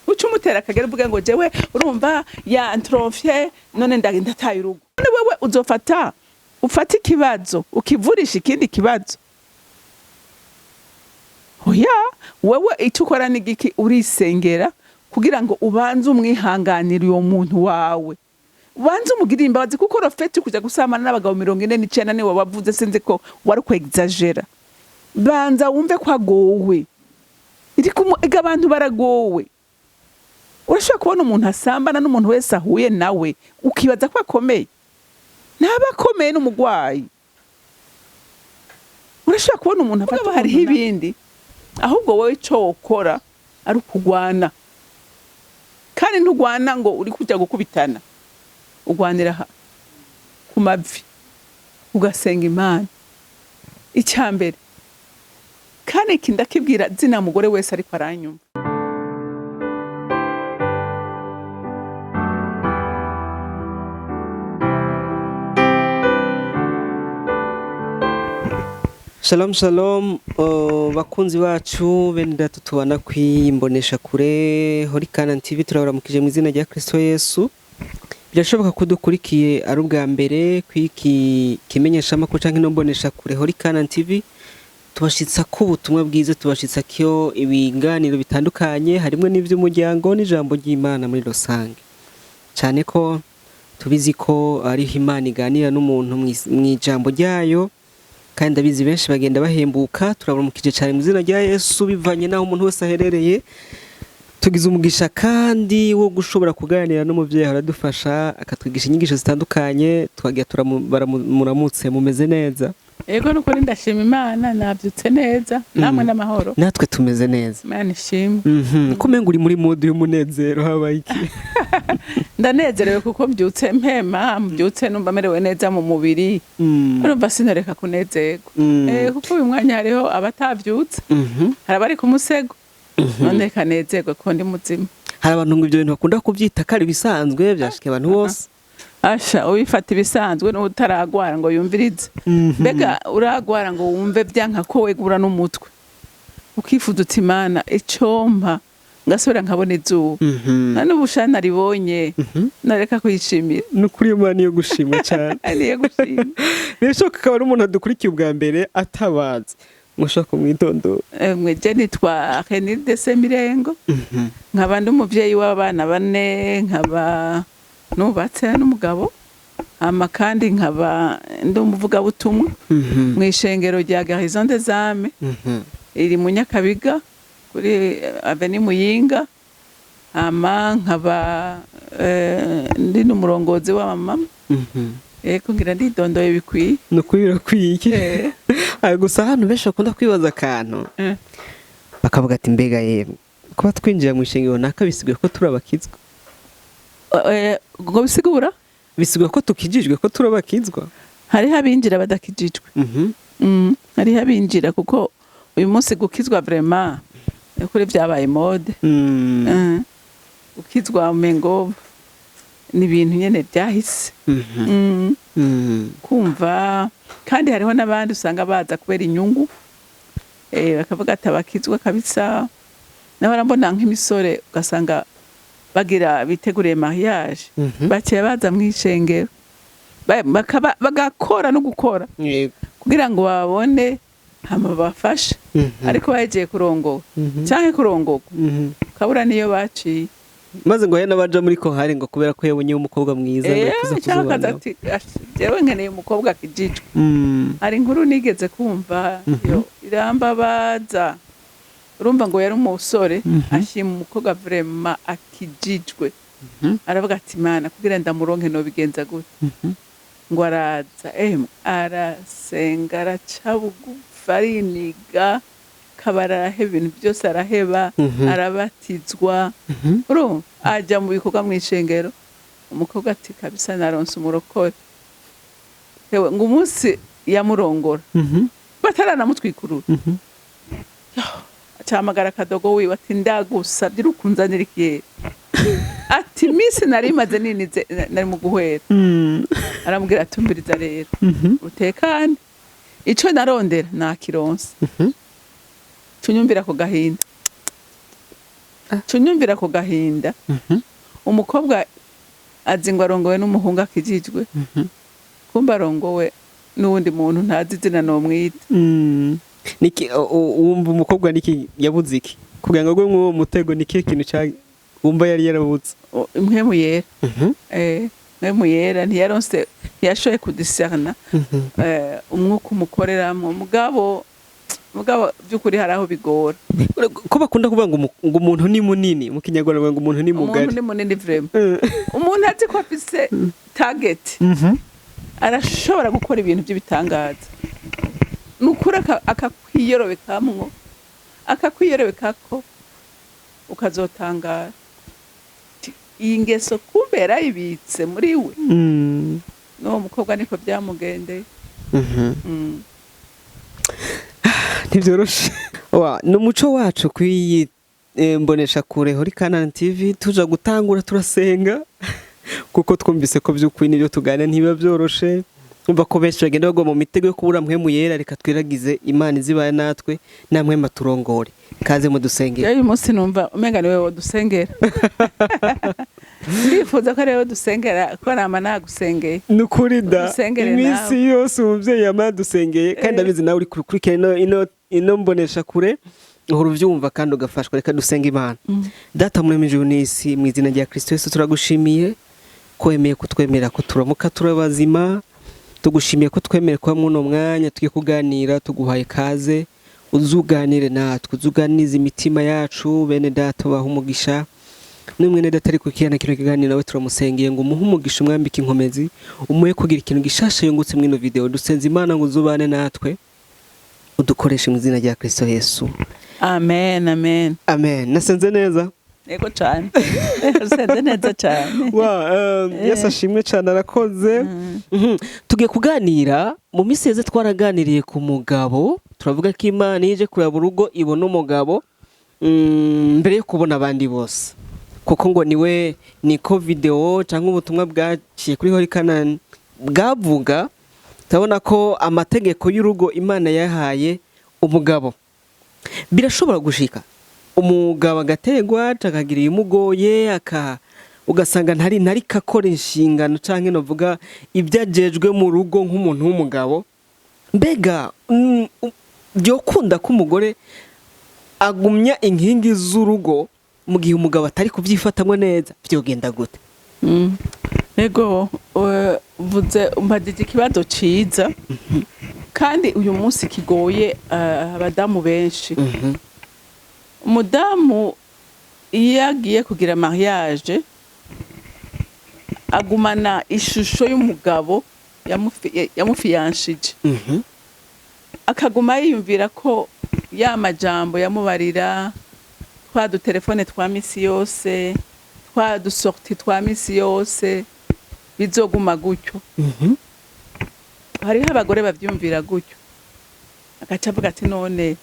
uca umutera akagera uvuge ngo jewe urumva ya antrofie none ndataye urugo. None wewe uzofata ufata ikibazo ukivurisha ikindi kibazo. Oya, wewe icyo ukora ni giki urisengera kugira ngo ubanze umwihanganira uwo muntu wawe. Ubanze umugirira imbabazi kuko rofeti kuja gusamana n'abagabo 49 ni wabavuze sinzi ko wari ko exagera. Banza wumve ko agowe. Iri kumega abantu baragowe. Urashaka kubona umuntu asambana n'umuntu wese ahuye nawe ukibaza ko akomeye. Nabakomeye n'umugwayi. Urashaka kubona umuntu afata hari ibindi. Ahubwo wowe cyo ukora ari ukugwana. Kandi ntugwana ngo uri kujya gukubitana. Ugwanira ku mavi. Ugasenga Imana. Icyambere. Kandi ikindakibwira zina mugore wese ariko aranyumva. Shalom shalom bakunzi bacu bene data tubana kw'imboneshakure hori CANAAN TV turabaramukije mu izina rya Kristo Yesu. Birashoboka ko dukurikiye ari ubwa mbere kwiki kimenyesha makuru canke imboneshakure hori CANAAN TV tubashitsako ubutumwa bwiza tubashitsako ibiganiro bitandukanye harimo n'ivy'umuryango n'ijambo ry'Imana muri rusange. Cyane ko tubizi ko ari Imana iganira n'umuntu mw'ijambo ryayo. Kandi abizi benshi bagenda bahembuka turabaramukije cyane mu izina rya Yesu bivanye naho umuntu wese aherereye. Tugize umugisha kandi wo gushobora kuganira n'umuvyeyi aradufasha akatwigisha inyigisho zitandukanye twagiye muramutse mumeze neza. Yego nuko ndashima Imana nabyutse neza namwe n'amahoro. Natwe tumeze neza. Imana ishimwe. Kumenga uri muri mode y'umunezero habaye iki? Ndanezerewe kuko mbyutse mpema mbyutse numva merewe neza mu mubiri. Urumva sinoreka kunezerwa. Kuko uyu mwanya hariho abatavyutse. Harabari ku musego. None kanezerwa ko ndi muzima. Hari abantu ngo ibyo bintu bakunda kubyita kari bisanzwe byashike abantu bose. Asha ubifata ibisanzwe no utaragwara ngo yumvirize. Mbega uragwara ngo wumve byanka ko wegura n'umutwe. Ukifuza uti Imana icompa ngasubira nkabona izuba. None ubushana ribonye nareka kuyishimira. Nukuri Imana yo gushimwa cyane. Ariye gushima. Bishoboka ko ari umuntu adukurikiye ubwa mbere atabazi. Mushaka mwitondo. Mweje nitwa Renilde SEMIRENGO. Nkaba ndi umuvyeyi w'abana 4 nkaba nubatse n'umugabo. Kandi nkaba ndi umuvuga butumwa mu ishengero rya Garison des Âmes. Iri mu Nyakabiga kuri Avenue Muyinga. Nkaba ndi n'umurongozi wa mama. Eko ngira ndidondoye bikwiye. Nukuri birakwiye. Gusa hano benshi bakunda kwibaza akantu. Bakavuga ati mbega yemwe kuba twinjira mu ishengero nakabisiguye ko turabakizwa. Ngo bisigura? Bisigura ko tukijijwe ko turabakizwa. Hari habinjira badakijijwe. Hari habinjira kuko uyu munsi gukizwa vraiment kuri byabaye mode. Ukizwa umengo ni ibintu nyene byahise. Kumva kandi hariho n'abandi usanga baza kubera inyungu. Bakavuga atabakizwa kabisa. Nabarambona nk'imisore ugasanga bagira biteguriye mariage. Baciye baza mu ishengero. Bagakora no gukora. Kugira ngo babone hama bafashe. Ariko bagiye kurongoka. Canke kurongoka. Kabura niyo baciye. Maze ngo hena baja muri ko hari ngo kubera ko yabonye umukobwa mwiza ngo kuza kuzubana. Jewe nkeneye umukobwa kijijwe. Ari inkuru nigeze kumva yo irambabaza. Urumva ngo yari umusore ashima umukobwa vraiment akijijwe. Aravuga ati Imana kugira ndamuronke no bigenza gute. Ngo araza arasenga aracabugufa ariniga kabara araheba ibintu byose araheba arabatizwa. Urumva ajya mu bikorwa mu ishengero. Umukobwa ati kabisa naronse umurokore. Yewe ngo umunsi yamurongora. Bataranamutwikurura. Acamagara kadogo wiwe ati ndagusabye urukunzanira ikiye. Ati misi nari maze ninize nari mu guhwera. Aramubwira atumbiriza rero. Utekane. Ico narondera nakironse. Tunyumvira ko gahinda. cunyumvira ku gahinda umukobwa azi ngo arongowe n'umuhungu akijijwe kumba arongowe n'uwundi muntu ntazi izina nomwita niki wumva umukobwa niki yabuze iki kugira ngo gwe mu mutego niki kintu cya wumva yari yarabutse impwemu yera impwemu yera ntiyashoboye kudiscerna umwuka umukoreramo mugabo by'ukuri hari aho bigora ko bakunda kuvuga ngo umuntu ni munini mu kinyarwanda ngo umuntu ni mugari umuntu ni munini vraiment umuntu azi ko afise target arashobora gukora ibintu by'ibitangaza nukura akakwiyorobekako ukazotangara iyi ngeso kubera ibitse muri we n'uwo mukobwa niko byamugendeye ntibyoroshe ni umuco wacu kw'iyi mboneshakure hori CANAAN TV tuja gutangura turasenga kuko twumvise ko by'ukuri n'ibyo tuganira ntibiba byoroshe umva ko benshi bagenda bagwa mu mitego yo kubura mpwemu yera reka twiragize Imana izibaye natwe na mpwema turongore kaze mu dusengera uyu munsi numva umenga niwe wodusengera ndifuza ko rero dusengera ko nama nagusengeye nukuri da iminsi yose umuvyeyi yamadusengeye kandi abizi nawe uri kurikira ino mboneshakure uhora uvyumva kandi ugafashwa reka dusenga Imana data muremije unisi mu izina rya Kristo Yesu turagushimiye ko wemeye kutwemera ko turamuka turabazima tugushimiye ko twemere kwa muno mwanya tugiye kuganira tuguhaye kaze uzuganire natwe uzuganize imitima yacu bene data bahe umugisha n'umwene data ari kukiyana kino kiganiro nawe turamusengeye ngo umuhe umugisha umwambike inkomezi umuhe kugira ikintu gishasha yungutse mwino video dusenze Imana ngo uzubane natwe udukoreshe mu izina rya Kristo Yesu amen amen amen nasenze neza yego cyane nasenze neza cyane Yesu ashimwe cyane arakoze tugiye kuganira mu miseze twaraganiriye ku mugabo turavuga ko Imana ije kuraba urugo ibona umugabo mbere yo kubona abandi bose kuko ngo niwe niko video cyangwa ubutumwa bwaciye kuri hori CANAAN bwavuga tabona ko amategeko y'urugo Imana yahaye umugabo birashobora gushika umugabo agategwa cakagira imugoye ugasanga ntari kakora inshingano canke novuga ibyajejwe mu rugo nk'umuntu w'umugabo mbega byokunda ko umugore agumya inkingi z'urugo mu gihe umugabo atari kubyifatamwe neza byogenda gute ego vuze umbadije ikibazo ciza kandi uyu munsi kigoye abadamu benshi umudamu iyo agiye kugira mariage agumana ishusho y'umugabo yamufiyanshije akaguma yiyumvira ko ya majambo yamubarira twa dutelefone twa misi yose twa dusorti twa misi yose bizoguma gutyo hariho abagore bavyumvira gutyo agaca avuga ati none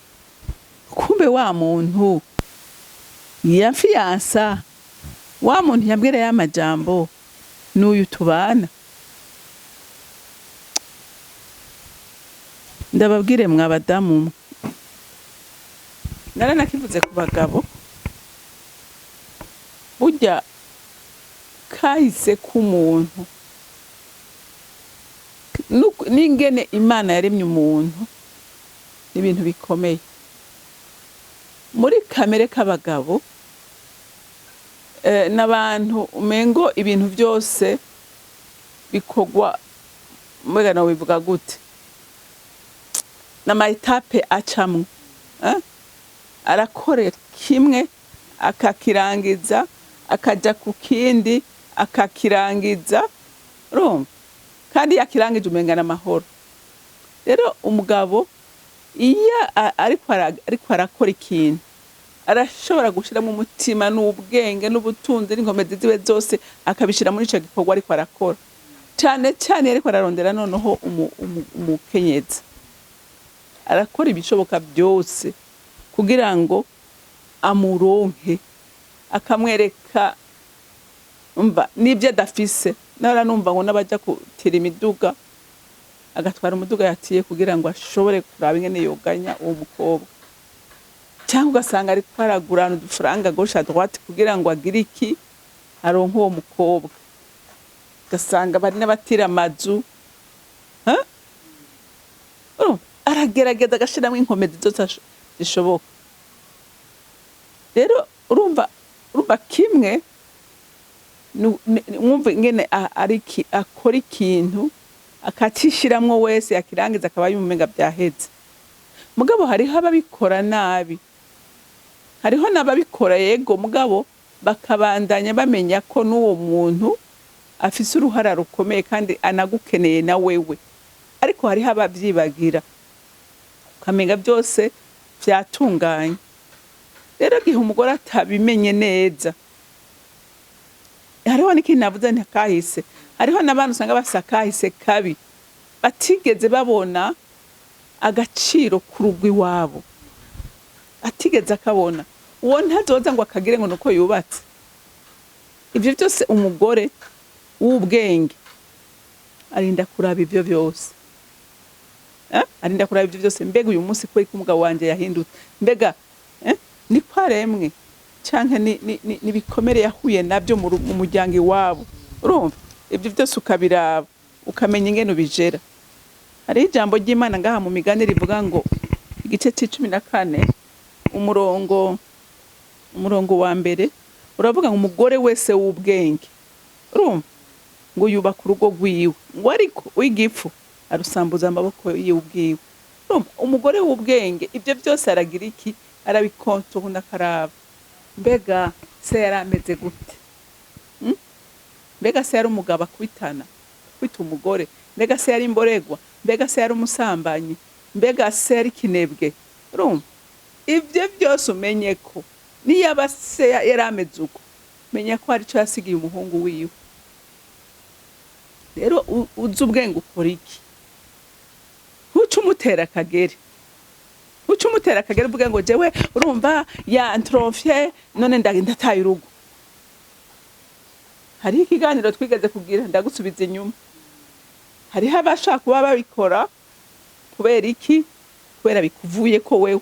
kumbe wa muntu yafiyansa wa muntu yambwira ya majambo n'uyu tubana ndababwire mwabadamu naranakivuze ku bagabo burya kahise k'umuntu n'ingene Imana yaremye umuntu n'ibintu bikomeye muri kamere k'abagabo n'abantu umengo ibintu byose bikogwa mbega nawe bivuga gute n'amaetape acamwe arakorera kimwe akakirangiza akaja ku kindi akakirangiza urumva kandi yakirangije umengana amahoro rero umugabo iyo ariko arakora ikintu arashobora gushiramo umutima n'ubwenge n'ubutunzi n'inkomezi ziwe zose akabishira muri ico gikorwa ariko arakora cyane cyane ariko ararondera noneho umukenyezi arakora ibishoboka byose kugira ngo amuronke akamwereka umva nibyo adafise nara numva ngo nabaja kutira imiduga agatwara umuduga yatiye kugira ngo ashobore kuraba ingene yoganya uwo mukobwa cyangwa ugasanga ari kwaragurana udufaranga gauche à droite kugira ngo agire iki aronke uwo mukobwa, ugasanga bari n'abatira amazu aragerageza agashiramo inkomezi zose zishoboka. Rero urumva kimwe mwumva ingene akora ikintu akacishiramwo wese akirangiza akaba yumenga byaheze. Mugabo hariho ababikora nabi, hariho n'ababikora yego mugabo bakabandanya bamenya ko n'uwo muntu afise uruhara rukomeye kandi anagukeneye na wewe, ariko hariho abavyibagira ukamenga byose vyatunganye. Rero gihe umugore atabimenye neza, hariho n'ikintu navuze nti kahise, hariho n'abantu usanga basa kahise kabi batigeze babona agaciro ku rugo iwabo, atigeze akabona, uwo ntazoza ngo akagire ngo nuko yubatse. Ivyo byose umugore w'ubwenge arinda kuraba ivyo byose, arinda kuraba ivyo byose. Mbega uyu munsi ko umugabo wanje yahindutse, mbega ni kwaremwe canke ni bikomere yahuye nabyo mu muryango iwabo. Urumva ivyo byose ukabiraba ukamenya ingene ubijera. Hari ijambo ry'Imana ngaha mu migani rivuga ngo igice c'14 umurongo wa mbere uravuga ngo umugore wese w'ubwenge, urumva ngo yubaka urugo rwiwe, ngo ariko w'igifu arusambuza amaboko y'ubwiwe. Urumva umugore w'ubwenge ivyo byose aragira iki, arabikontorona akaraba. Mbega se yarameze gute? Mbega se yari umugabo akwitana kwita umugore? Mbega se yari imboregwa? Mbega se yari umusambanyi? Mbega se yari kinebwe? Urumva ivyo byose umenye ko niyo se yarameze uko, menya ko hari cyo yasigiye umuhungu wiwe. Rero uzi ubwenge ukora iki? Ntuce umutera akagere, ntuce umutera akagere uvuge ngo jewe urumva ya introfie none ndataye urugo. Hari ikiganiro twigeze kugira ndagusubiza inyuma, hariho abashaka kuba babikora kubera iki? Kubera bikuvuye ko wewe.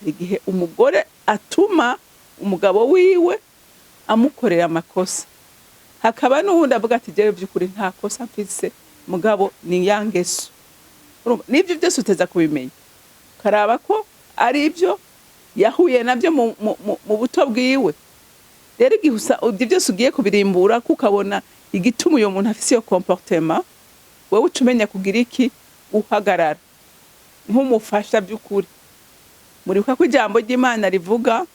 Igihe umugore atuma umugabo wiwe amukorera amakosa, hakaba n'uwundi avuga ati jewe by'ukuri nta kosa mfise, mugabo ni yangeso. Urumva nivyo byose uteza kubimenya, karaba ko ari ibyo yahuye nabyo mu buto bwiwe. Rero igihe ibyo byose ugiye kubirimbura kukabona igituma uyo muntu afise iyo comportement, wewe ucumenya kugira iki, uhagarara nk'umufasha by'ukuri. Muribuka ko ijambo ry'Imana rivuga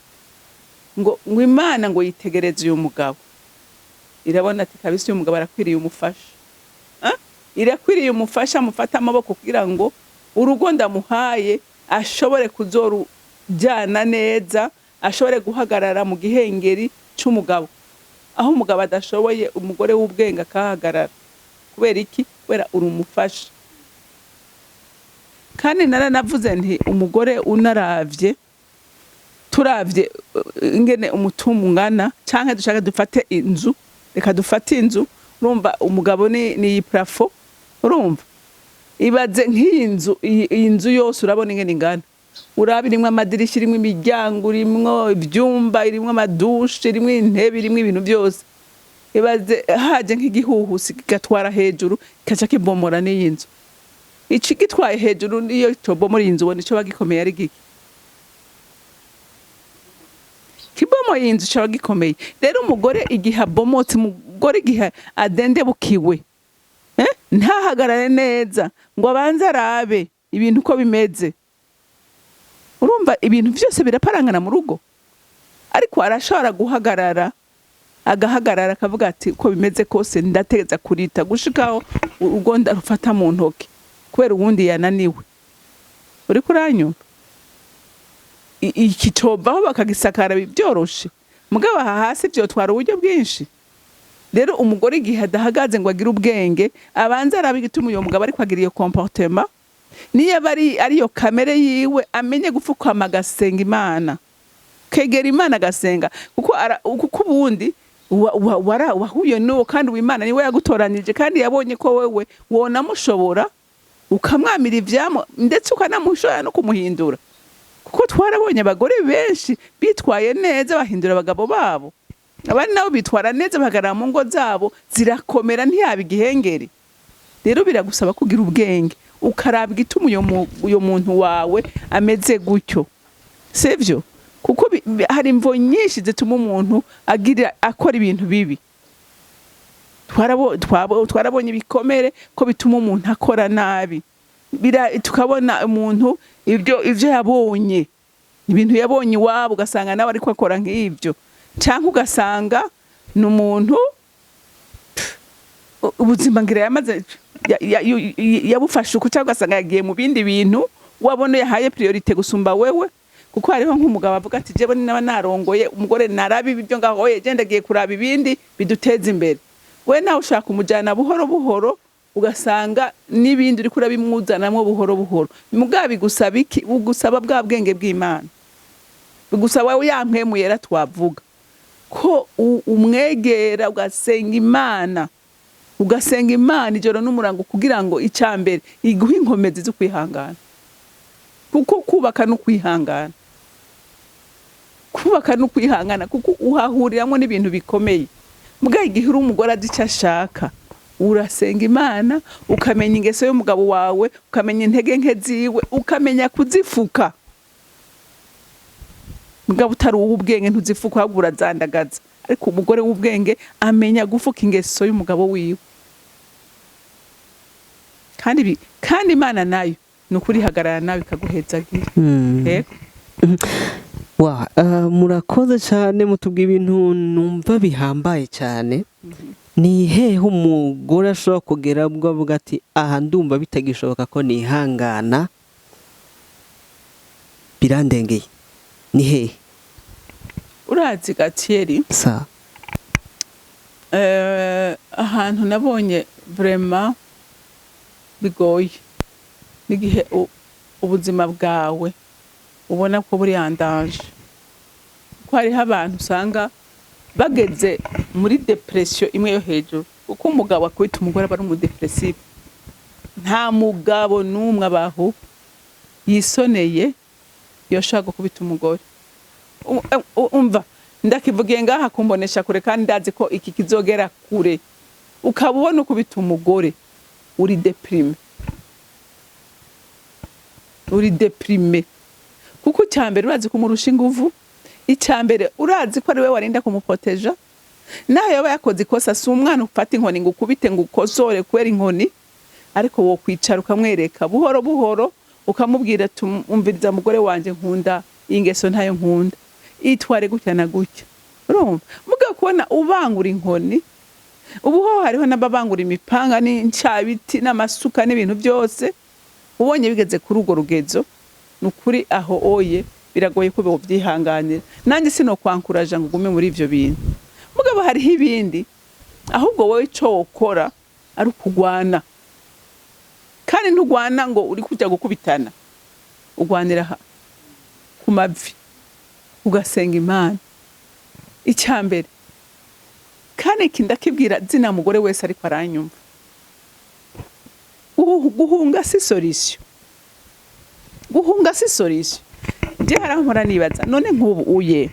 ngo Imana ngo yitegereze uyu mugabo, irabona ati kabisa uyu mugabo arakwiriye umufasha, irakwiriye umufasha, mufata amaboko kugira ngo urugo ndamuhaye ashobore kuzorujyana neza, ashobore guhagarara mu gihengeri cy'umugabo. Aho umugabo adashoboye, umugore w'ubwenge akahagarara. Kubera iki? Kubera uri umufasha. Kandi naranavuze nti umugore unaravye, turavye ingene umutumwa ungana, canke dushaka dufate inzu, reka dufate inzu. Urumva umugabo ni plafo, urumva ibaze nk'inzu, inzu yose urabona ingene ingana, uraba irimwo amadirisha, irimwo imiryango, irimwo ivyumba, irimwo amadushe, irimwo intebe, irimwo ibintu byose. Ibaze haje nk'igihuhusi kigatwara hejuru kaca kibomora n'iyi nzu. Ici gitwaye hejuru niyo tobomora inzu, ubona ico bagikomeye ari giki? Kibomo y'inzu cyo gikomeye. Rero umugore igihe abomotse, umugore igihe adendebukiwe, ntahagarare neza ngo abanze arabe ibintu uko bimeze. Urumva ibintu byose biraparangana mu rugo, ariko arashobora guhagarara, agahagarara akavuga ati uko bimeze kose ndategeza kurita gushikaho urugo ndarufata mu ntoke, kubera ubundi yananiwe. Uri kuranyumva? Ikitobaho bakagisakara byoroshe, mugabo hasi byo twara uburyo bwinshi. Rero umugore igihe adahagaze ngo agire ubwenge, abanza arabe igituma uyo mugabo ariko agira iyo comportement, niyo ariyo kamere yiwe, amenye gupfukama agasenga Imana, kegera Imana agasenga, kuko ubundi wahuye n'uwo kandi w'Imana niwe yagutoranije, kandi yabonye ko wewe wonamushobora ukamwamira ivyamo, ndetse ukanamushobora no kumuhindura. kuko twarabonye abagore benshi bitwaye neza bahindura abagabo babo, abandi nabo bitwara neza bahagarara mu ngo zabo zirakomera ntiyaba igihengeri. Rero biragusaba kugira ubwenge ukaraba igituma uyo muntu wawe ameze gutyo, sivyo? Kuko hari imvo nyinshi zituma umuntu akora ibintu bibi. Twarabonye ibikomere ko bituma umuntu akora nabi, tukabona umuntu ibyo yabonye, ibintu yabonye iwabo ugasanga nawe ariko akora nk'ibyo, cyangwa ugasanga n'umuntu ubuzima ngira yamaze yabufashe uko, cyangwa ugasanga yagiye mu bindi bintu wabona yahaye priorite gusumba wewe. Kuko hariho nk'umugabo avuga ati jewe naba narongoye umugore narabi ibyo ngaho yegenda agiye kuraba ibindi biduteza imbere, we nawe ushaka umujyana buhoro buhoro ugasanga n'ibindi uri kurabimwuzanamo buhoro buhoro. Mugabe bigusaba iki? Ugusaba bwa bwenge bw'Imana, bigusaba yampwemuyera twavuga ko umwegera ugasenga Imana, ijoro n'umurango kugira ngo icyambere iguhe inkomezi zo kwihangana. Kuko kubaka no kwihangana, kuko uhahuriramo n'ibintu bikomeye. Mugabe igihe uri umugore azi icyo ashaka, urasenga Imana, ukamenya ingeso y'umugabo wawe, ukamenya intege nke ziwe, ukamenya kuzifuka. Mugabo utari uw'ubwenge ntuzifuka, ahubwo urazandagaza. Ariko umugore w'ubwenge amenya gufuka ingeso y'umugabo wiwe. Kandi Imana nayo nukuri hagarara nawe ikaguhezagira. Murakoze cyane, mutubwiye ibintu numva bihambaye cyane. Ni hehe umugore ashobora kugera ubwo avuga ati aha ndumva bitagishoboka ko nihangana birandengeye? Ni hehe? Urazi Gatieri, ahantu nabonye vraiment bigoye n'igihe ubuzima bwawe ubona ko buri andanje, ko hariho abantu usanga bageze muri depression imwe yo hejuru. Kuko umugabo akwita umugore aba ari umudepressive. Nta mugabo n'umwe abaho yisoneye yoshaka kubita umugore. Umva ndakivugiye ngaha kumbonesha kure, kandi ndazi ko iki kizogera kure. Ukabona kubita umugore uri deprime, kuko cyambere urazi kumurusha inguvu, icyambere urazi ko ari we warinda kumupoteja. Naho yaba yakoze ikosa, si umwana ufata inkoni ngo ukubite ngo ukosore kwera inkoni, ariko wo kwicara ukamwereka buhoro buhoro, ukamubwira ati umviriza mugore wanje nkunda ingeso ntayo nkunda, itware gutya na gutya. Urumva muga kubona ubangura inkoni, ubuho hariho n'ababangura imipanga n'incabiti n'amasuka n'ibintu byose. Ubonye bigeze kuri urwo rugezo, nukuri aho oye biragoye ko byihanganira. Nanjye sino kwankuraje ngo ugume muri ivyo bintu. Mugabo hariho ibindi ahubwo wowe cyo ukora ari ukugwana, kandi ntugwana ngo uri kujya gukubitana, ugwanira ku mavi ugasenga Imana icyambere. Kandi kindakibwira zina mugore wese ariko aranyumva, guhunga si solution, je harampora nibaza none nk'ubu uye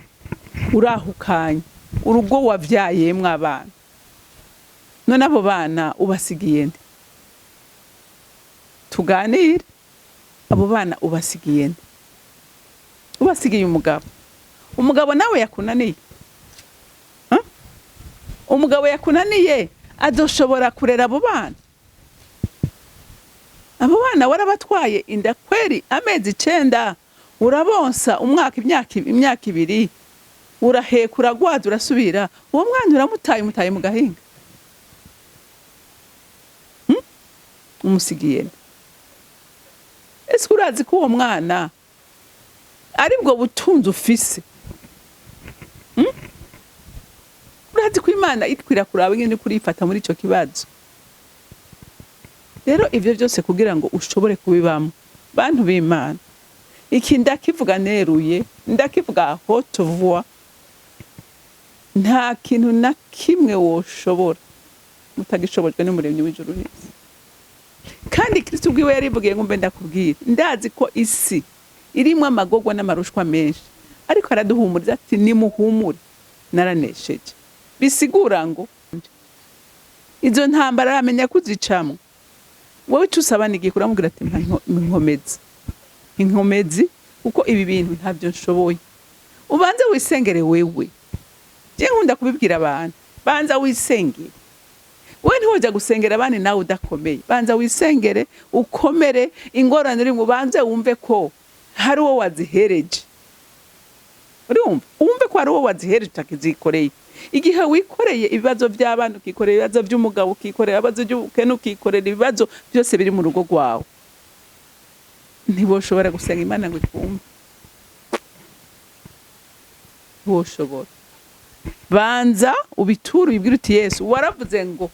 urahukanye urugo wavyayemwe abana, none abo bana ubasigiye nde? Tuganire, abo bana ubasigiye nde? Ubasigiye umugabo nawe yakunaniye. Umugabo yakunaniye adoshobora kurera abo bana? Abo bana warabatwaye inda kweri amezi 9, urabonsa umwaka imyaka 2, uraheka uragwaza urasubira, uwo mwana uramutaye mu gahinga. Umusigiye. Ese urazi ko uwo mwana aribwo butunzi ufise? Urazi ko Imana itwira kuraba ngende kurifata muri ico kibazo? Rero ivyo byose kugira ngo ushobore kubibamo, bantu b'Imana, iki ndakivuga neruye, ndakivuga haute voix, nta kintu na kimwe woshobora mutagishobojwe n'umuremyi w'ijuru n'isi. Kandi Kristo ubwiwe yarivugiye ngo mbe ndakubwira, ndazi ko isi irimwo amagorwa n'amarushwa menshi, ariko araduhumuriza ati nimuhumure naranesheje. Bisigura ngo izo ntambara aramenya kuzicamwo. Wowe tusabana igihe kuramubwira ati inkomezi kuko ibi bintu ntabyo nshoboye. Ubanze wisengere wewe. Je nkunda kubibwira abantu, banza wisengere. Wewe ntihoja gusengera abandi nawe udakomeye. Banza wisengere, ukomere, ingorane uri mu banze wumve ko hari uwo wazihereje. Urumva? Wumve ko hari uwo wazihereje utakizikoreye. Igihe wikoreye ibibazo by'abana, ukikorera ibibazo by'umugabo, ukikorera ibibazo by'ubukene, ukikorera ibibazo byose biri mu rugo rwawe, ntiboshobora gusenga Imana ngo ikumve. Ntiboshobora. Banza ubiture ubibwire uti Yesu waravuze ngo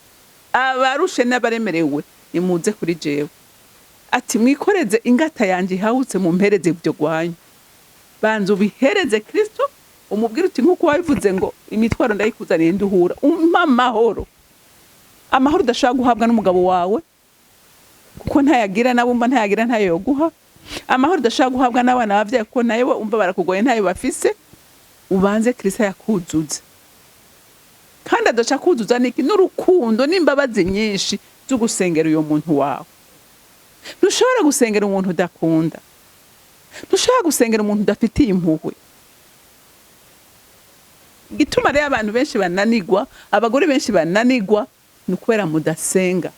abarushe n'abaremerewe nimuze kuri jewe. Ati mwikoreze ingata yanjye ihahutse mu mpereze ibyo gwanyu. Banza ubihereze Kristo, umubwire uti nkuko wabivuze ngo imitwaro ndayikuzaniye nduhura. Umpa amahoro. Amahoro udashaka guhabwa n'umugabo wawe kuko ntayagira, nabo umva ntayagira ntayo yoguha. Amahoro udashaka guhabwa n'abana bavyaye kuko nayo umva barakugoye ntayo bafise. Ubanze Kristo yakuzuze. Kandi adaca kuzuza niki n'urukundo n'imbabazi nyinshi zo gusengera uyo muntu wawe. Ntushobora gusengera umuntu udakunda. Ntushobora gusengera umuntu udafitiye impuhwe. Gituma rero abantu benshi bananigwa, abagore benshi bananigwa nukwera mudasenga.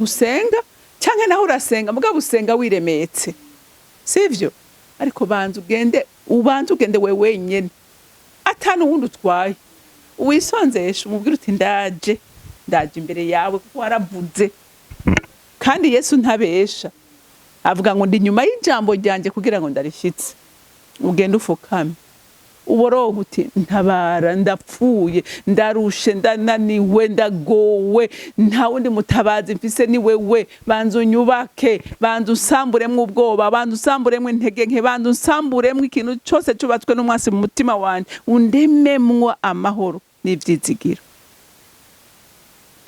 Usenga canke naho urasenga mugabo usenga wiremetse. Sivyo? Ariko banza ugende wewe wenyene. Atanu wundi utwaye. Uwisonzesha umubwire uti ndaje imbere yawe kuko waravuze. Kandi Yesu ntabesha. Avuga ngo ndi nyuma y'ijambo ryanje kugira ngo ndarishitse. Ugende ufukame. Uboroga uti ntabara, ndapfuye, ndarushe, ndananiwe, ndagowe, nta wundi mutabazi mfise ni wewe. Banza unyubake, banza usamburemwe ubwoba, banza usamburemwe intege nke, banza usamburemwe ikintu cyose cyubatswe n'umwasi mu mutima wanje, undememwa amahoro n'ivyizigiro.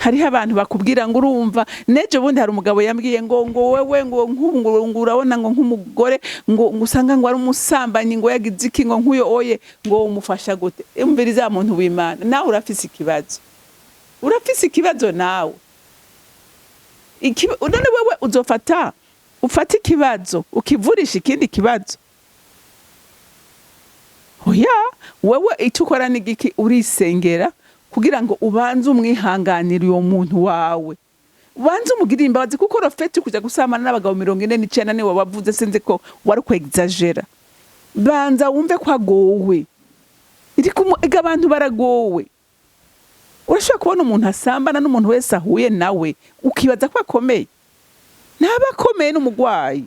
Hariho abantu bakubwira ngo urumva nejo bundi hari umugabo yambwiye ngo wewe ngo nk'ubu urabona ngo nk'umugore ngo usanga ngo ari umusambanyi ngo yagize iki ngo nkuyo oye ngo umufasha gute. Imbere za muntu w'Imana nawe urafise ikibazo nawe. None wewe ufata ikibazo ukivurisha ikindi kibazo. Oya, wewe icyo ukora n'igiki urisengera kugira ngo ubanze umwihanganira uyo muntu wawe. Ubanze umugirira imbabazi kuko rofeti kuja gusamana n'abagabo 49 ni wabavuze sinzi ko wari ko exagera. Banza wumve ko agowe. Ega abantu baragowe. Urashaka kubona umuntu asambana n'umuntu wese ahuye nawe ukibaza ko akomeye. Nabakomeye n'umugwayi.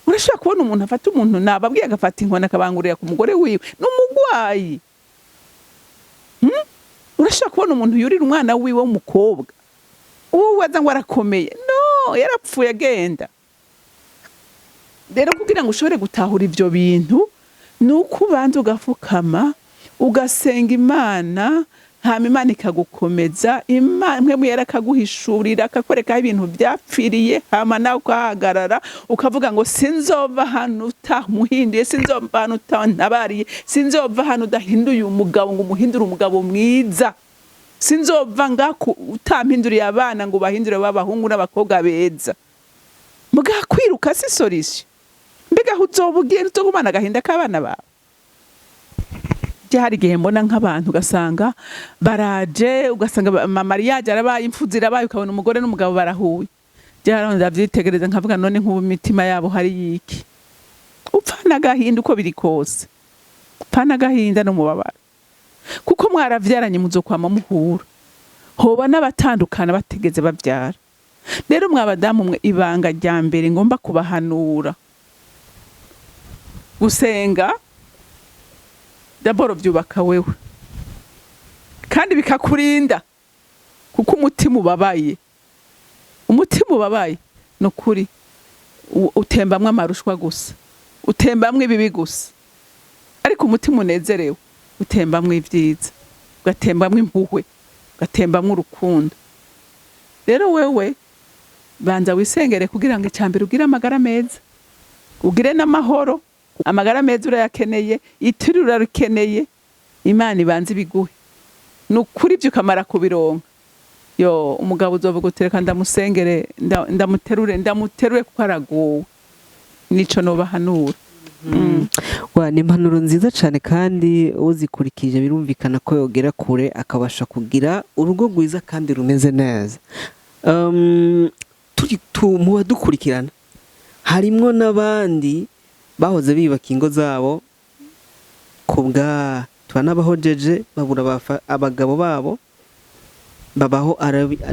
Urashaka kubona umuntu afata umuntu nababwiye agafata inkona akabangurira ku mugore wiwe n'umugwayi. Urashaka kubona umuntu yurira umwana wiwe w'umukobwa uwo waza ngo arakomeye? No, yarapfuye agenda. Rero kugira ngo ushobore gutahura ivyo bintu nuko ubanza ugafukama ugasenga Imana, hama Imana ikagukomeza. Imana mwe yarakaguhishurira akakwereka ibintu byapfiriye, hama nawe ukahagarara ukavuga ngo sinzova hano utamuhinduye, sinzova hano utantabariye, sinzova hano udahinduye umugabo ngo umuhindure umugabo mwiza, sinzova ngako utampinduriye abana ngo bahindure b'abahungu n'abakobwa beza. Muga kwiruka si solution. Mbega uzobugiye utogumana agahinda k'abana bawe. Hari igihe mbona nk'abantu ugasanga baraje, ugasanga mariage arabaye, imfuzi irabaye, ukabona umugore n'umugabo barahuye. Byaraho ndavyitegereza nkavuga none nk'ubu mitima yabo hari yiki. Upfana agahinda uko biri kose. Upfana agahinda no mubabara. Kuko mwaravyaranye muzokwama muhura. Hoba n'abatandukana bategeze bavyara. Rero mwabadamu mwe ibanga rya mbere ngomba kubahanura. Gusenga daboro byubaka wewe kandi bikakurinda kuko umutima ubabaye no kuri utembamwe amarushwa gusa, utembamwe ibibi gusa, ariko umutima unezerewe utembamwe ibyiza, ugatembamwe impuhwe, ugatembamwe urukundo. Rero wewe banza wisengere kugira ngo icambere ugire amagara meza, ugire n'amahoro. Amagara meza urayakeneye, itiri urarukeneye, Imana ibanze ibiguhe. Nukuri ibyo ukamara kubironka, yo umugabo uzovuga utereka ndamusengere, ndamuterure kuko aragowe. Nico nobahanura. Ni impanuro nziza cyane kandi uzikurikije birumvikana ko yogera kure akabasha kugira urugo rwiza kandi rumeze neza. Mu badukurikirana harimwo n'abandi bahoze bibaka ingo zabo kubwa twanabahojeje babura abagabo babo, babaho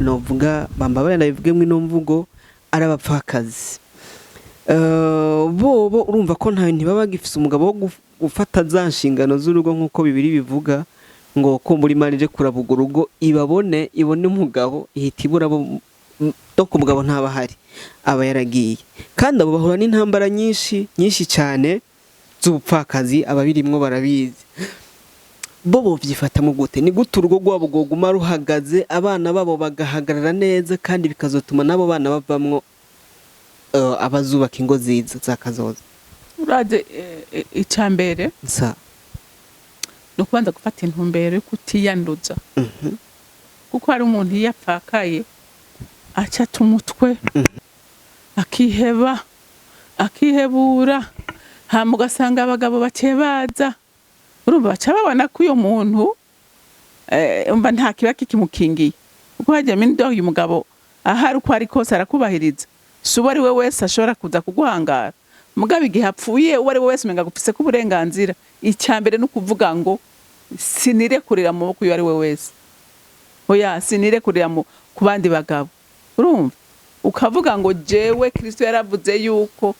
novuga bambaye nabivugemwe no mvugo arabapfakazi. Bobo urumva ko nta ntibaba gifise umugabo wo gufata za nshingano z'urugo nkuko bibiri bivuga ngo kumbura Imana ije kurabuga urugo ibone umugabo ihita ibura no ku mugabo ntaba hari aba yaragiye, kandi abo bahura n'intambara nyinshi cyane z'ubupfakazi, ababirimwo barabizi. Bobo vyifatamo gute? Ni gute urugo rwabo rwoguma ruhagaze, abana babo bagahagarara neza, kandi bikazotuma nabo bana bavamwo abazubaka ingo ziza zakazoza? Uraje icambere no kubanza gufata intumbero yo kutiyanduza. Kuko hari umuntu yapfakaye acata umutwe, akiheba, akihebura, hama ugasanga abagabo bacebaza. Urumva baca babona ko uyo muntu umva nta kiba kikimukingiye, kuko hajya mindo uyu mugabo ahari uko ari kose arakubahiriza. Suba ari we wese ashobora kuza kuguhangara, mugabo igihe apfuye uwo ari we wese umenga gufise ko uburenganzira. Icambere no kuvuga ngo sinirekurira mu maboko uyo ari we wese, oya sinirekurira ku bandi bagabo. Urumva ukavuga ngo jewe Kristo yaravuze yuko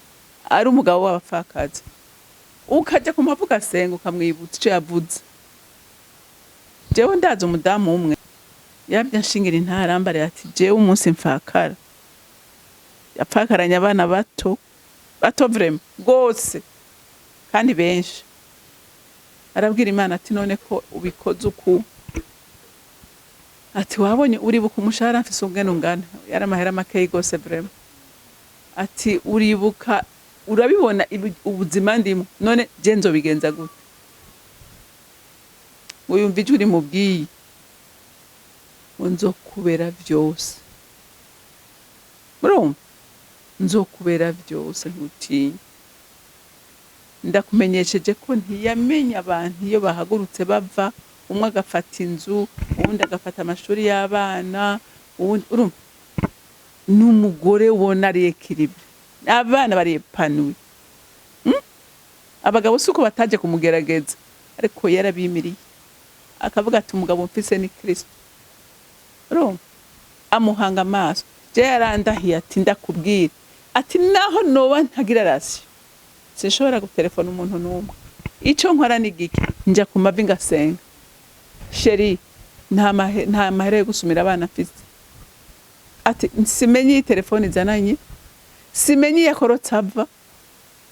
ari umugabo w'abapfakazi, ukaja ku mavuga asenga ukamwibutsa ico yavuze. Jewe ndaza umudamu umwe yabya nshingira intarambare ati jewe umunsi mfakara, yapfakaranye abana bato vraiment gose kandi benshi. Arabwira Imana ati none ko ubikoze uku, ati wabonye uribuka umushahara mfise ungene ungana, yari amahera makeyi gose vraiment. Ati uribuka urabibona ubuzima ndimo, none je nzobigenza gute? Uyumva ijwi rimubwiye nzokubera vyose. Murumva nzokubera vyose ntutinye. Ndakumenyesheje ko ntiyamenya abantu iyo bahagurutse bava, umwe agafata inzu, uwundi agafata amashuri y'abana, urumva n'umugore wona ari ekilibre, abana bari epanuwe. Abagabo suko bataje kumugerageza, ariko yarabimiriye akavuga ati umugabo mfise ni Kristo. Urumva amuhanga amaso. Je yarandahiye ati ndakubwira ati naho noba ntagira rasyo sinshobora gutelefona umuntu n'umwe, ico nkora ni giki, nja ku mavi ngasenga. Sheri nta mahera yo gusumira abana mfise. Ati simenye telefone zananye, simenye yakorotse ava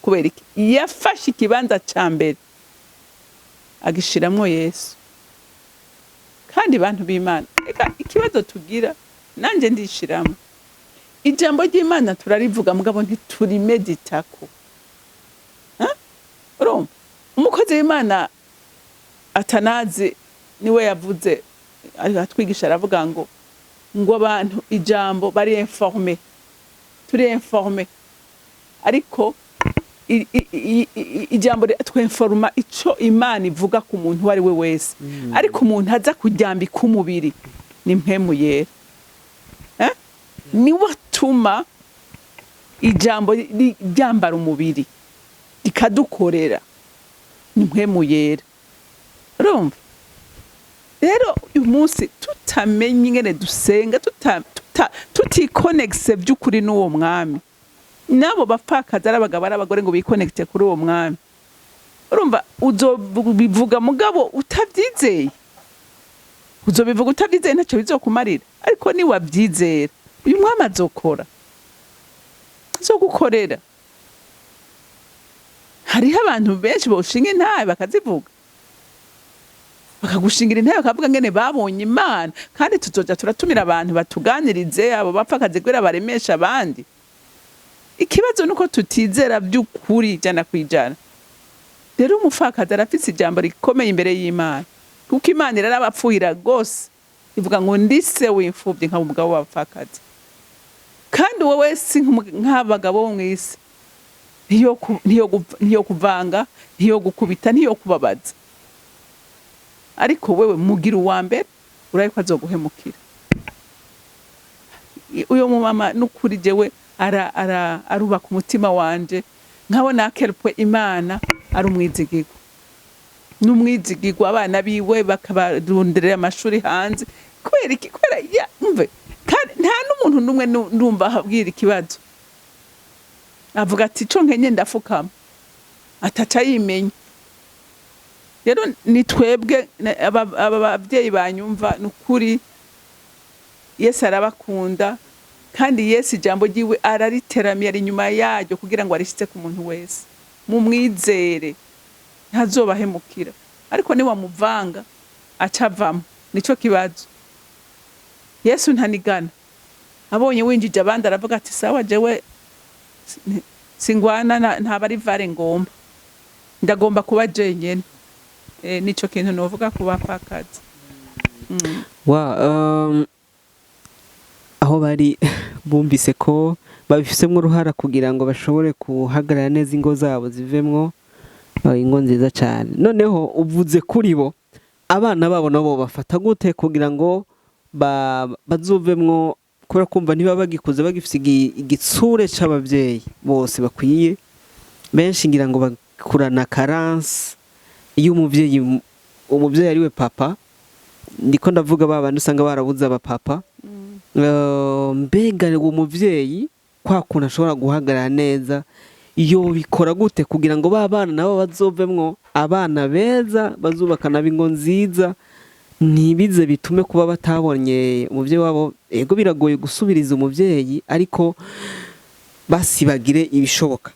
kubera iki yafashe ikibanza cambere agishiramwo Yesu. Kandi bantu b'Imana, eka ikibazo tugira nanje ndishiramo ijambo ry'Imana turarivuga mugabo ntiturimeditako. Urumva umukozi w'Imana Atanazi niwe yavuze, atwigisha aravuga ngo abantu ijambo bari informé, turi informé, ariko ijambo twinforma ico Imana ivuga ku muntu wari we wese. Ariko umuntu aza kujyambika umubiri ni mpemu yera, ni watuma ijambo ryambara umubiri rikadukorera, ni mpemu yera. Urumva rero uyu munsi tutamenye ingene dusenga, tutikonexe by'ukuri n'uwo mwami, nabo bapfakaza ari abagabo ari abagore ngo bikonekte kuri uwo mwami. Urumva uzobivuga mugabo utabyizeye, uzobivuga utabyizeye ntacyo bizokumarira. Ariko ni wabyizera uyu mwami azokora, azogukorera. Hariho abantu benshi boshinga intahe bakazivuga, bakagushingira intebe bakavuga ngene babonye Imana, kandi tuzoja turatumira abantu batuganirize abo bapfakazi kwera baremesha abandi. Ikibazo nuko tutizera by'ukuri jana kwijana. Rero umupfakazi arafise ijambo rikomeye imbere y'Imana, kuko Imana irarabapfuhira gose ivuga ngo ndise w'imfubyi nka umugabo w'abapfakazi. Kandi wowe si nk'abagabo bo mw'isi, ntiyo kuvanga, ntiyo gukubita, ntiyo kubabaza. Ariko wewe mugira uwa mbere uraye ko azoguhemukira. Uyo mumama n'ukuri jewe arubaka umutima wanje, nkabona akerpwe Imana ari umwizigirwa. N'umwizigirwa abana biwe bakabarunderera amashuri hanze. Kubera iki? Kubera mve kandi nta n'umuntu numwe ndumva habwira ikibazo avuga ati co nkenye ndafukama ataca yimenya. Rero ni twebwe abavyeyi banyumva n'ukuri Yesu arabakunda, kandi Yesu ijambo ryiwe arariteramiye ari nyuma yaryo kugira ngo arishitse ku muntu wese. Mumwizere ntazobahemukira, ariko ni wamuvanga acavamo, nico kibazo. Yesu ntanigana, abonye winjije abandi aravuga ati sawa jewe singwana ntabari vare ngomba, ndagomba kuba jenyene. Nico kintu novuga ku bapfakazi. Aho bari bumvise ko babifisemwo uruhara kugira ngo bashobore kuhagarara neza ingo zabo zivemwo ingo nziza cyane. Noneho uvuze kuri bo, abana babo nabo bafata gute kugira ngo bazuvemwo, kubera kumva niba bagikuze bagifise igitsure c'abavyeyi bose bakwiye. Benshi ngira ngo bakurana carence iyo umuvyeyi ari we papa, ndiko ndavuga babandi usanga barabuze abapapa. Mbega uwo muvyeyi kwa kuntu ashobora guhagarara neza, iyo bikora gute kugira ngo babana nabo bazovemwo abana beza bazubakana ingo nziza, ntibize bitume kuba batabonye umuvyeyi wabo. Ego biragoye gusubiriza umuvyeyi, ariko basibagire ibishoboka.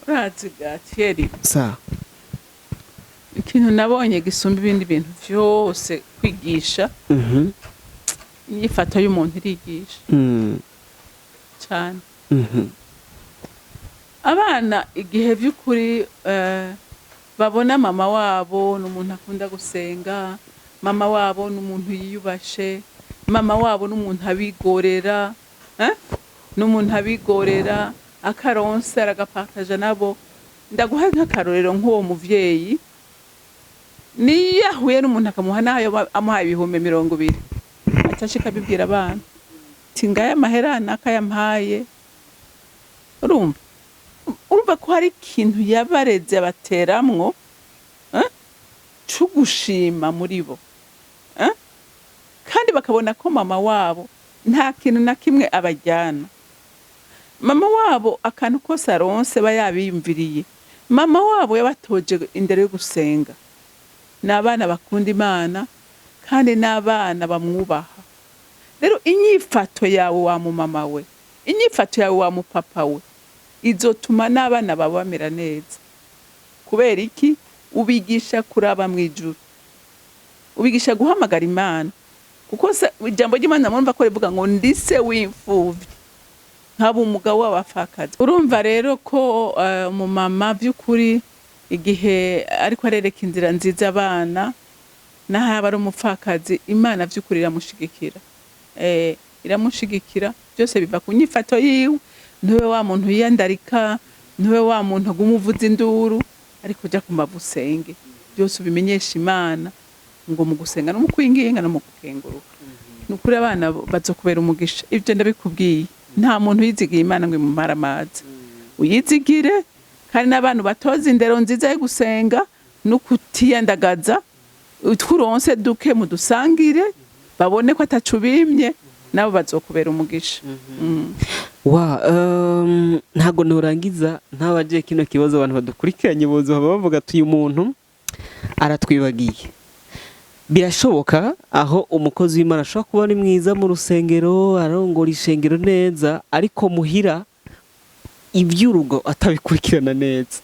Urazi Gatiyeri, sa ikintu nabonye gisumba ibindi bintu vyose kwigisha, inyifato y'umuntu irigisha cyane. Abana igihe by'ukuri babona mama wabo n'umuntu akunda gusenga, mama wabo n'umuntu yiyubashe, mama wabo n'umuntu abigorera, n'umuntu abigorera akaronse aragapakaja nabo. Ndaguha nk'akarorero nk'uwo muvyeyi niyo ahuye n'umuntu akamuha nayo amuhaye ibihumbi 20, atashika bibwira abana ati ngaya amahera nakayampaye. Urumva ko hari ikintu yabareze bateramwo cyo gushima muri bo, kandi bakabona ko mama wabo nta kintu na kimwe abajyana. Mama wabo akantu kose aronse bayabiyumviriye. Mama wabo yabatoje indero yo gusenga. N'abana bakunda Imana kandi n'abana bamwubaha. Rero inyifato yawe wa mu mama we, inyifato yawe wa mu papa we, izotuma n'abana babamera neza. Kubera iki? Ubigisha kuraba mwijuru, ubigisha guhamagara Imana, kuko ijambo ry'Imana murumva ko rivuga ngo ndise w'imfubyi nkaba umugabo w'abapfakazi. Urumva rero ko mu mama by'ukuri igihe ariko arereka inzira nziza abana, naho ari umupfakazi, Imana by'ukuri iramushigikira. Iramushigikira, byose biva ku nyifato yiwe. Ntuwe wa muntu yiyandarika, ntuwe wa muntu agumuvuza induru, ariko ujya ku mavusenge byose ubimenyesha Imana, ngo mu gusenga no mu kwinginga no mu gukenguruka. Nukuri abana bazokubera umugisha. Ibyo ndabikubwiye, nta muntu yizigiye Imana ngo imumara amazi. Uyizigire, kandi n'abantu batoza indero nziza yo gusenga no kutiyandagaza, utwuronse duke mu dusangire, babone ko atacubimye, nabo bazokubera umugisha. Ntago nurangiza ntabaje kino kibazo abantu badukurikiranye bozo bavuga ati uyu muntu aratwibagiye. Birashoboka aho umukozi w'Imana ashobora kuba ari mwiza mu rusengero, arongora ishengero neza, ariko muhira iby'urugo atabikurikirana neza.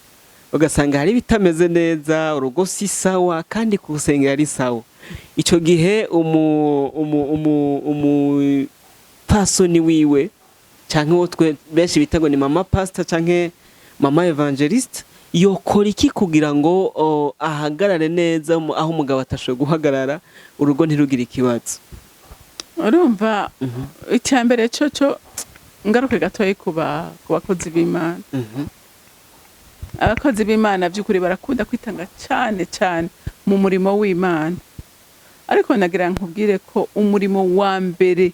ugasanga hari bitameze neza, urugo si sawa kandi kusengera ari sawa. Ico gihe pasoni wiwe canke wo twe benshi bita ngo ni mama pastor canke mama evangelist yokora iki kugira ngo ahagarare neza aho umugabo atashoboye guhagarara, urugo ntirugire ikibazo? Urumva icyambere cyo ngaruke gatoye ku bakozi b'Imana. Abakozi b'Imana by'ukuri barakunda kwitanga cyane cyane mu murimo w'Imana, ariko nagira nkubwire ko umurimo wa mbere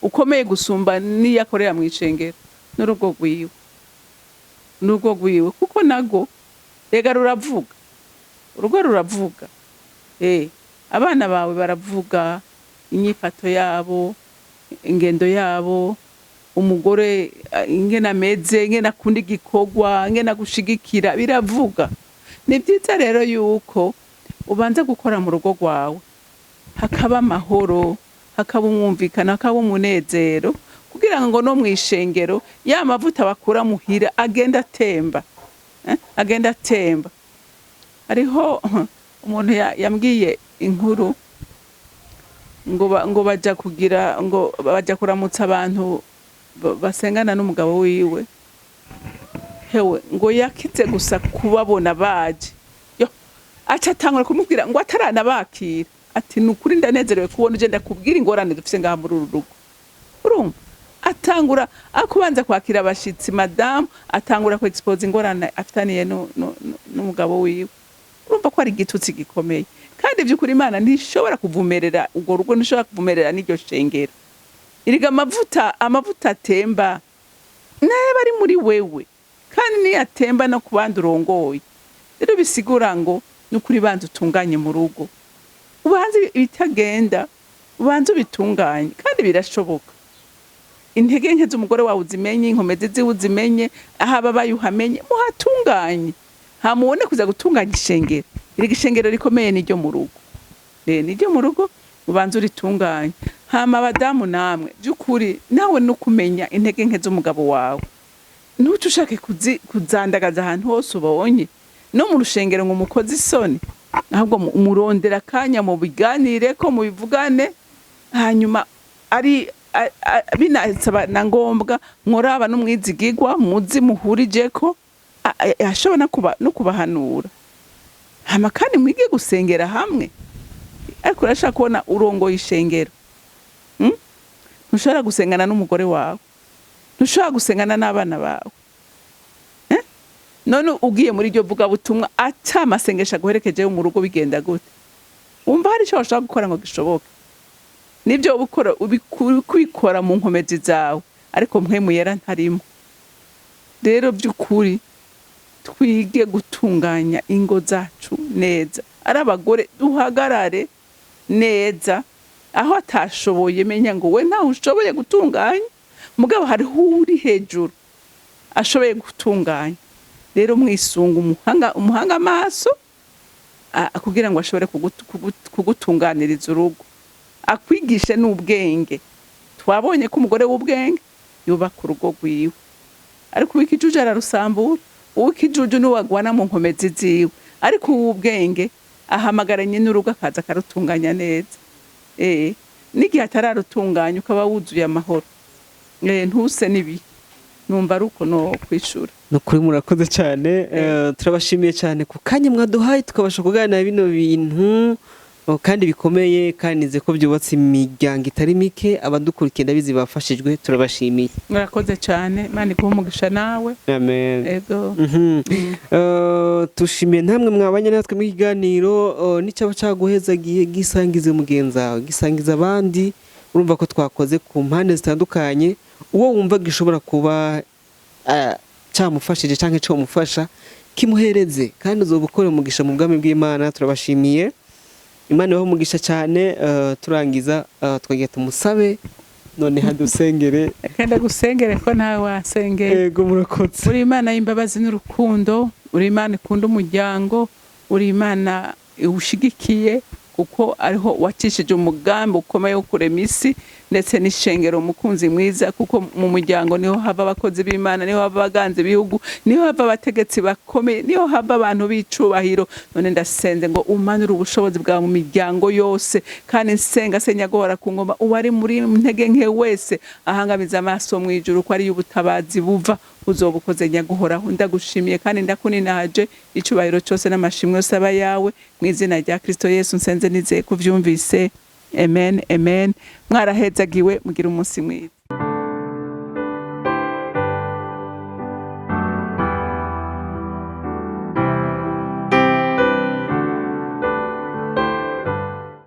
ukomeye gusumba niyakorera mu icengero n'urugo rwiwe, kuko nago rega ruravuga, urugo ruravuga. Abana bawe baravuga inyifato yabo, ingendo yabo, umugore ingena ameze, ingena akunda igikorwa, ingena gushigikira, biravuga. Ni byiza rero yuko ubanza gukora mu rugo rwawe hakaba amahoro, hakaba umwumvikana, hakaba umunezero, kugira ngo no mu ishengero ya mavuta bakura muhira agenda atemba, agenda atemba. Hariho umuntu yambwiye inkuru ngo bajya kuramutsa abantu basengana n'umugabo wiwe. Hewe ngo yakize gusa kubabona baje, aca atangura kumubwira ngo ataranabakira, ati nukuri ndanezerewe kubona uje ndakubwira ingorane dufise ngaha muri uru rugo. Urumva atangura akubanza kwakira abashitsi, madamu atangura ku expose ingorane afitaniye n'umugabo wiwe. Urumva ko ari igitutsi gikomeye, kandi by'ukuri Imana ntishobora kuvumerera urwo rugo, ntishobora kuvumerera n'iryo shengero. Iriga amavuta atemba naye bari muri wewe, kandi niyatemba no kubandi urongoye. Rero bisigura ngo nukuri banza utunganye mu rugo, ubanze ibitagenda ubanze ubitunganye, kandi birashoboka. Intege nke z'umugore wawe uzimenye, inkomezi ziwe uzimenye, ahaba bayuhamenye, muhatunganye. Hamubone kuza gutunganya ishengero. Iri gishengero rikomeye niryo mu rugo. Niryo mu rugo ubanze uritunganye. Hama abadamu namwe by'ukuri nawe no kumenya intege nke z'umugabo wawe. Ntutushake kuzandagaza ahantu hose ubonye. No mu rushengero ngo umukozi isoni, ahubwo umurondera kanya mu biganire ko mu bivugane, hanyuma ari binasaba na ngombwa mworaba n'umwizigigwa muzi muhurije ko ashobora no kubahanura. Hama kandi mwige gusengera hamwe. Ariko urashaka kubona urongoye ishengero, ntushobora gusengana n'umugore wawe, ntushobora gusengana n'abana bawe. None ugiye muri iryo vuga butumwa atamasengesha guherekeje mu rugo bigenda gute? Umva hari icyo washaka gukora ngo gishoboke. Nibyo ubikora ubikora mu nkomezi zawe, ariko mpwemu yera ntarimo. Rero by'ukuri twige gutunganya ingo zacu neza. Ari abagore duhagarare neza, aho atashoboye menya ngo we ntaho ushoboye gutunganya, mugabo hari uri hejuru ashoboye gutunganya. Rero mwisunga umuhanga amaso kugira ngo ashobore kugutunganiriza urugo, akwigishe n'ubwenge. Twabonye ko umugore w'ubwenge yubaka urugo rwiwe, ariko uw'ikijuju ararusambura. Uw'ikijuju n'uwagwana mu nkomezi ziwe, ariko uw'ubwenge ahamagaranye n'urugo akaza akarutunganya neza. N'igihe atararutunganya ukaba wuzuye amahoro, ntuse nibi. Numva ruko no kwishura. Nukuri murakoze cyane. Turabashimiye cyane ku kanya mwaduhaye tukabasha kuganira bino bintu kandi bikomeye, kandi nze ko byubatse imiryango itari mike. Abadukurikiye ndabizi bafashijwe, turabashimiye. Murakoze cyane, Imana iguhe umugisha nawe. Amen. Ego. Tushimiye namwe mwabanye natwe mu kiganiro. N'icyaba cyaguhezagiye gisangize mugenza wawe, gisangiza abandi. Urumva ko twakoze ku mpande zitandukanye. Uwo wumva gishobora kuba cyamufashije cyangwa cyo mufasha kimuhereze, kandi uzobukore umugisha mu bwami bw'Imana. Turabashimiye, Imana ibahe umugisha cyane. Turangiza twagiye tumusabe none hadusengere. Kenda gusengere ko nawe wasengere. Yego murakoze. Uri Imana y'imbabazi n'urukundo, uri Imana ikunda umuryango, uri Imana ushigikiye, kuko ariho wacishije umugambi ukomeye wo kurema isi ndetse n'ishengero mukunzi mwiza, kuko mu muryango niho hava abakozi b'Imana, niho hava abaganzi b'ibihugu, niho hava abategetsi bakomeye, niho hava abantu b'icubahiro. None ndasenze ngo umanure ubushobozi bwa mu miryango yose, kandi nsenga senyagora ku ngoma uwari muri ntege nke wese ahangamiza amaso mu ijuru ko ari ubutabazi buva uzobukoze nyaguhoraho. Ndagushimiye kandi ndakuninaje, icubahiro cyose n'amashimwe yose aba yawe, mu izina rya Kristo Yesu nsenze nizeye kuvyumvise. Amen, amen. Mwarahezagiwe, mugira umunsi mwiza.